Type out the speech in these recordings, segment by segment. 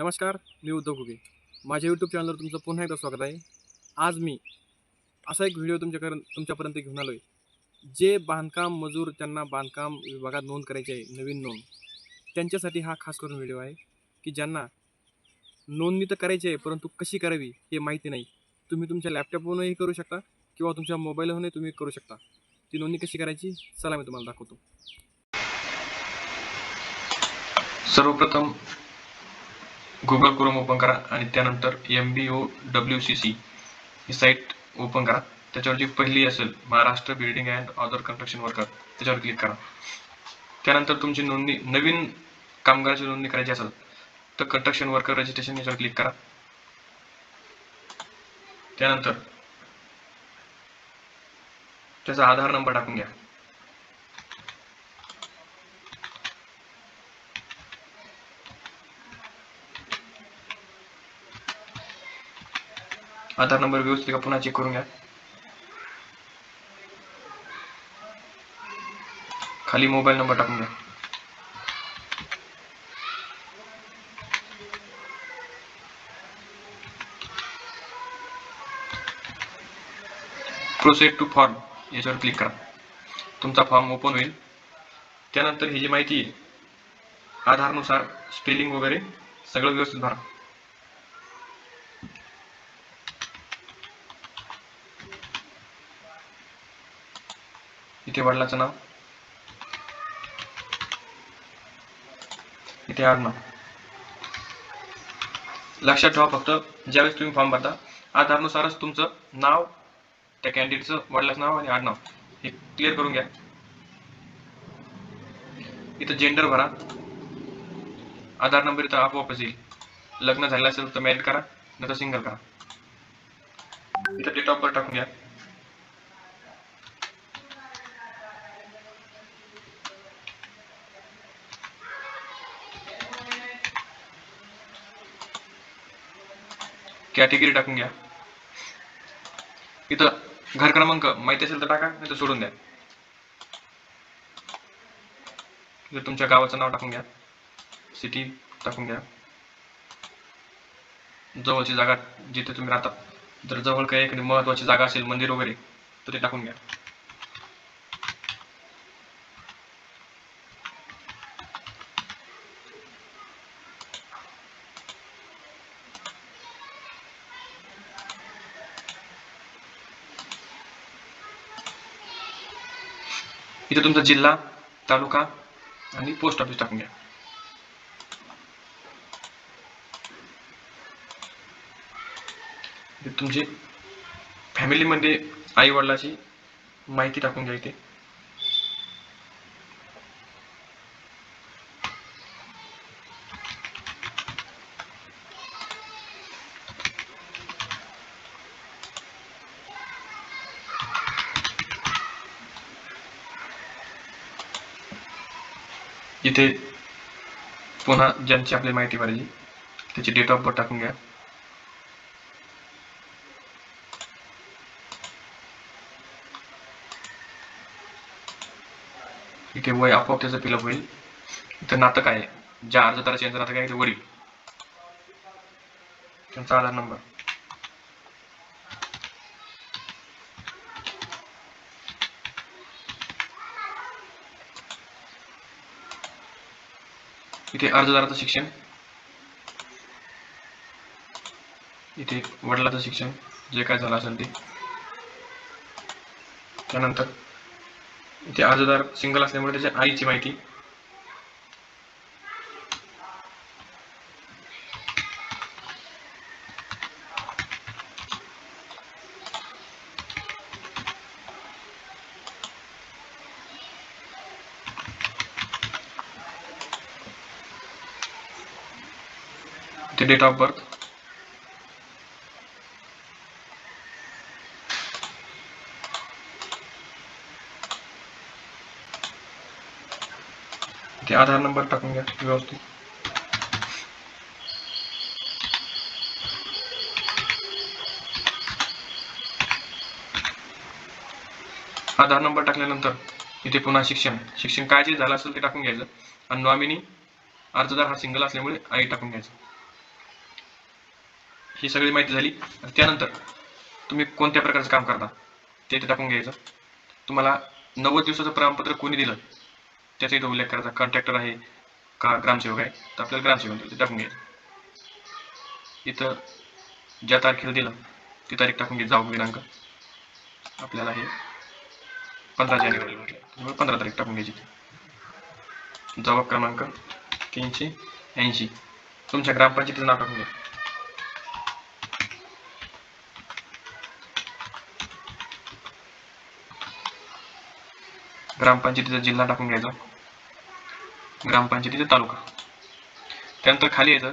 नमस्कार, मी उद्धव घुगे. माझ्या यूट्यूब चॅनलवर तुमचं पुन्हा एकदा स्वागत आहे. आज मी असा एक व्हिडिओ तुमच्यापर्यंत घेऊन आलो आहे. जे बांधकाम मजूर त्यांना बांधकाम विभागात नोंद करायची आहे, नवीन नोंद, त्यांच्यासाठी हा खास करून व्हिडिओ आहे की ज्यांना नोंदणी तर करायची आहे, परंतु कशी करावी हे माहिती नाही. तुम्ही तुमच्या लॅपटॉपवरूनही करू शकता किंवा तुमच्या मोबाईलवरूनही तुम्ही करू शकता. ती नोंदणी कशी करायची, चला मी तुम्हाला दाखवतो. सर्वप्रथम गुगल क्रोम ओपन करा आणि त्यानंतर MBOWCC ही साईट ओपन करा. त्याच्यावर जी पहिली असेल Maharashtra building and other construction worker त्याच्यावर क्लिक करा. त्यानंतर तुमची नोंदणी नवीन कामगाराची नोंदणी करायची असेल तर कन्स्ट्रक्शन वर्कर रजिस्ट्रेशन याच्यावर क्लिक करा. त्यानंतर त्याचा आधार नंबर टाकून घ्या. आधार नंबर व्यवस्थित पुन्हा चेक करून घ्या. खाली मोबाईल नंबर टाकून घ्या. प्रोसेड टू फॉर्म याच्यावर क्लिक करा. तुमचा फॉर्म ओपन होईल. त्यानंतर ही जी माहिती आहे आधारनुसार स्पेलिंग वगैरे सगळं व्यवस्थित भरा. इथे वडिलाचं नाव, इथे आडनाव. लक्षात ठेवा फक्त ज्यावेळेस तुम्ही फॉर्म भरता आधारनुसारच तुमचं नाव, त्या कॅन्डिडेटचं वडिलाचं नाव आणि आडनाव हे क्लिअर करून घ्या. इथं जेंडर भरा. आधार नंबर इथं आपोआपच येईल. लग्न झालं असेल तर मॅरिड करा, नाही तर सिंगल करा. इथं डेट ऑफ बर्थ टाकून घ्या. कॅटेगरी टाकून घ्या. इथं घर क्रमांक माहिती असेल तर टाका, नाही तर सोडून द्या. इथं तुमच्या गावाचं नाव टाकून घ्या. सिटी टाकून घ्या. जवळची जागा जिथे तुम्ही राहता, जर जवळ काही एखादी महत्वाची जागा असेल मंदिर वगैरे तर ते टाकून घ्या. इथे तुमचा जिल्हा, तालुका आणि पोस्ट ऑफिस टाकून घ्या. तुमची फॅमिलीमध्ये आई वडिलाची माहिती टाकून घ्या. इथे पुन्हा ज्यांची आपली माहिती भरायची त्याची डेट ऑफ बर्थ टाकून घ्या. इथे वय आपोआप त्याचं फिलअप होईल. इथं नातं काय आहे, ज्या अर्जदाराचे यांचं नातं काय ते वडील, त्यांचा आधार नंबर. इथे अर्जदाराचं शिक्षण, इथे वडिलाचं शिक्षण जे काय झालं असेल ते. त्यानंतर इथे अर्जदार सिंगल असल्यामुळे त्याच्या आईची माहिती. इथे डेट ऑफ बर्थ. इथे आधार नंबर टाकून घ्या व्यवस्थित. आधार नंबर टाकल्यानंतर इथे पुन्हा शिक्षण काय जे झालं असेल ते टाकून घ्यायचं आणि नॉमिनी अर्जदार हा सिंगल असल्यामुळे आई टाकून घ्यायचं. ही सगळी माहिती झाली. आणि त्यानंतर तुम्ही कोणत्या प्रकारचं काम करता ते इथे टाकून घ्यायचं. तुम्हाला 90 दिवसाचं प्रमाणपत्र कोणी दिलं त्याचा इथं उल्लेख करायचा. कॉन्ट्रॅक्टर आहे का ग्रामसेवक आहे, तर आपल्याला ग्रामसेवक इथे टाकून घ्यायचं. इथं ज्या तारखेला दिलं ती तारीख टाकून घ्यायची. जाऊ दिनांक आपल्याला हे 15 जानेवारी म्हटलं, त्यामुळे 15 तारीख टाकून घ्यायची. जबाब क्रमांक 380. तुमच्या ग्रामपंचायतीचं नाव टाकून घ्या. ग्रामपंचायतीचा जिल्हा टाकून घ्यायचा, ग्रामपंचायतीचा तालुका. त्यानंतर खाली यायचं.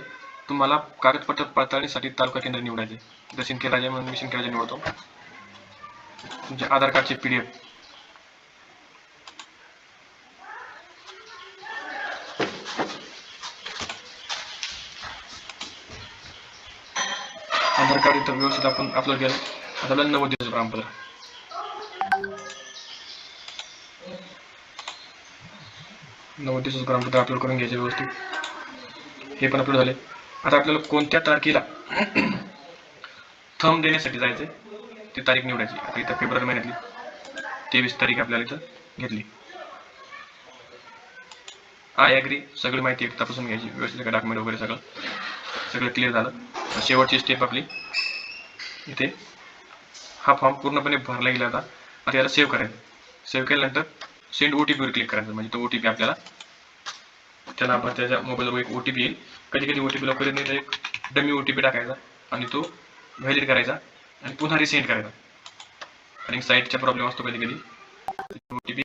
तुम्हाला कागदपत्र पडताळणीसाठी तालुका केंद्र निवडायचे. जर शिंदखेडराजा म्हणून मी शिंदखेडराजा निवडतो. तुमच्या आधार कार्डची PDF, आधार कार्ड इथं व्यवस्थित आपण अपलोड केलं. आता आपल्याला 90 दिवसाचं प्रमाणपत्र. 90 दिवसाचं प्रमाणपत्र अपलोड करून घ्यायचे व्यवस्थित. हे पण अपलोड झाले. आता आपल्याला कोणत्या तारखेला थंब देण्यासाठी जायचे ती तारीख निवडायची. आता इथं फेब्रुवारी महिन्यातली 23 तारीख आपल्याला इथं घेतली. आय ॲग्री सगळी माहिती एक तपासून घ्यायची व्यवस्थित, डॉक्युमेंट वगैरे सगळं क्लिअर झालं. शेवटची स्टेप आपली इथे हा फॉर्म पूर्णपणे भरला गेला होता. आता याला सेव्ह करायचं. सेव्ह केल्यानंतर सेंड OTP वर क्लिक करायचं. म्हणजे तो OTP आपल्याला त्याला आपण त्याच्या मोबाईलवर एक OTP येईल. कधी कधी OTP लवकर येत नाही तर एक डमी OTP टाकायचा आणि तो व्हॅलिड करायचा आणि पुन्हा रिसेंड करायचा. आणि साईटचा प्रॉब्लेम असतो कधी कधी OTP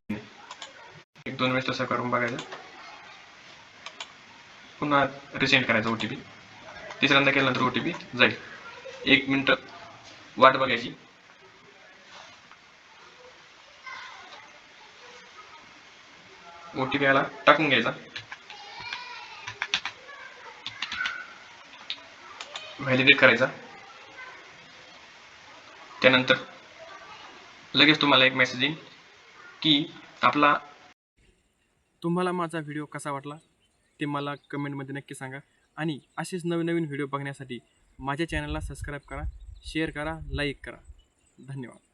एक 2 वेळेस तसं करून बघायचं. पुन्हा रिसेंड करायचा OTP. तिसऱ्यांदा केल्यानंतर OTP जाईल. 1 मिनिट वाट बघायची. OTP याला टाकून घ्यायचा. व्हॅलिडेट करायचा. त्यानंतर लगेच तुम्हाला एक मेसेज येईल की आपला. तुम्हाला माझा व्हिडिओ कसा वाटला ते मला कमेंटमध्ये नक्की सांगा. आणि असेच नवीन नवीन व्हिडिओ बघण्यासाठी माझ्या चॅनलला सबस्क्राईब करा, शेअर करा, लाईक करा. धन्यवाद.